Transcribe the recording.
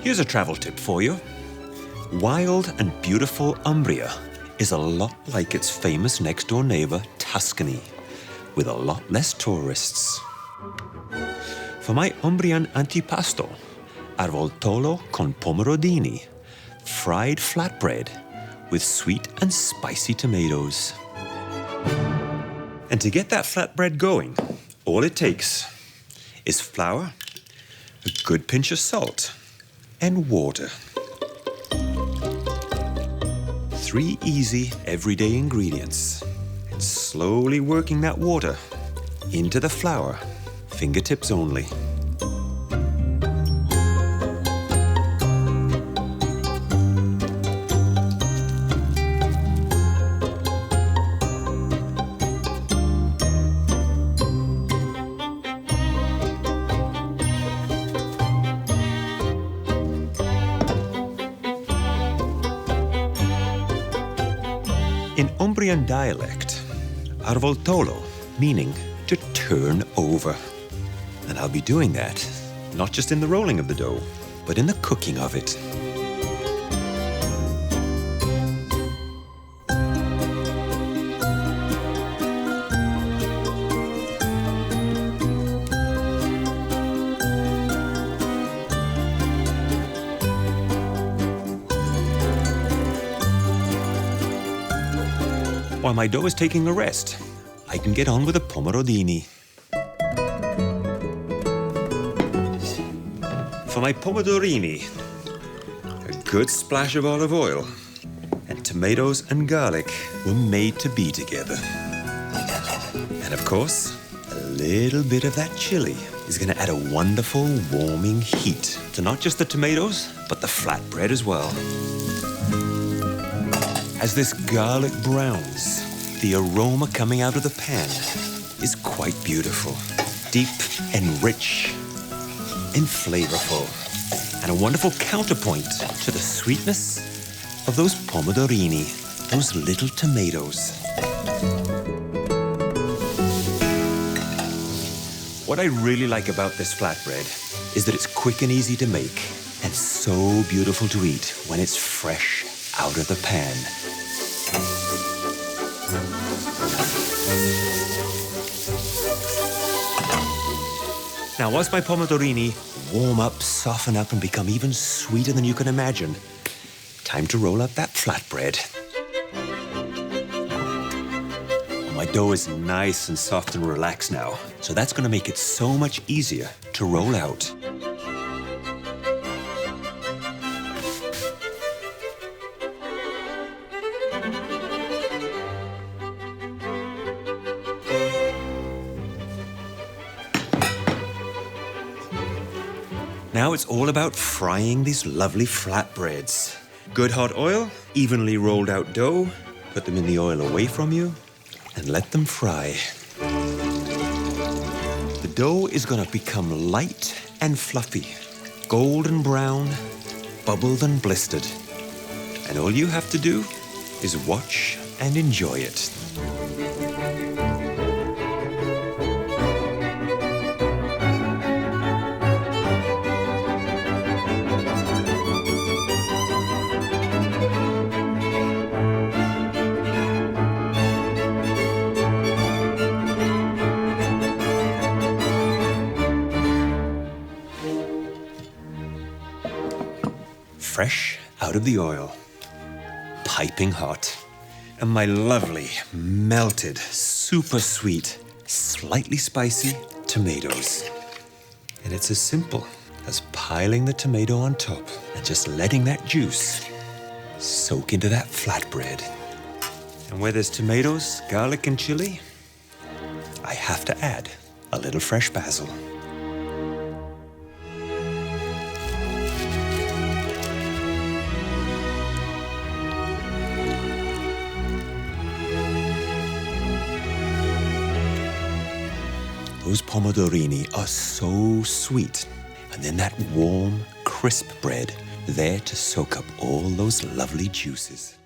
Here's a travel tip for you. Wild and beautiful Umbria is a lot like its famous next-door neighbor, Tuscany, with a lot less tourists. For my Umbrian antipasto, arvoltolo con pomorodini, fried flatbread with sweet and spicy tomatoes. And to get that flatbread going, all it takes is flour, a good pinch of salt, and water. 3 easy, everyday ingredients. And slowly working that water into the flour, fingertips only. In Umbrian dialect, arvoltolo, meaning to turn over. And I'll be doing that, not just in the rolling of the dough, but in the cooking of it. While my dough is taking a rest, I can get on with the pomorodini. For my pomodorini, a good splash of olive oil and tomatoes and garlic were made to be together. And of course, a little bit of that chili is going to add a wonderful warming heat to not just the tomatoes, but the flatbread as well. As this garlic browns, the aroma coming out of the pan is quite beautiful, deep and rich and flavorful, and a wonderful counterpoint to the sweetness of those pomodorini, those little tomatoes. What I really like about this flatbread is that it's quick and easy to make and so beautiful to eat when it's fresh out of the pan. Now, once my pomodorini warm up, soften up, and become even sweeter than you can imagine, time to roll up that flatbread. My dough is nice and soft and relaxed now, so that's going to make it so much easier to roll out. Now it's all about frying these lovely flatbreads. Good hot oil, evenly rolled out dough, put them in the oil away from you, and let them fry. The dough is going to become light and fluffy, golden brown, bubbled and blistered. And all you have to do is watch and enjoy it. Fresh out of the oil, piping hot, and my lovely, melted, super sweet, slightly spicy tomatoes. And it's as simple as piling the tomato on top and just letting that juice soak into that flatbread. And where there's tomatoes, garlic, and chili, I have to add a little fresh basil. Those pomodorini are so sweet. And then that warm, crisp bread there to soak up all those lovely juices.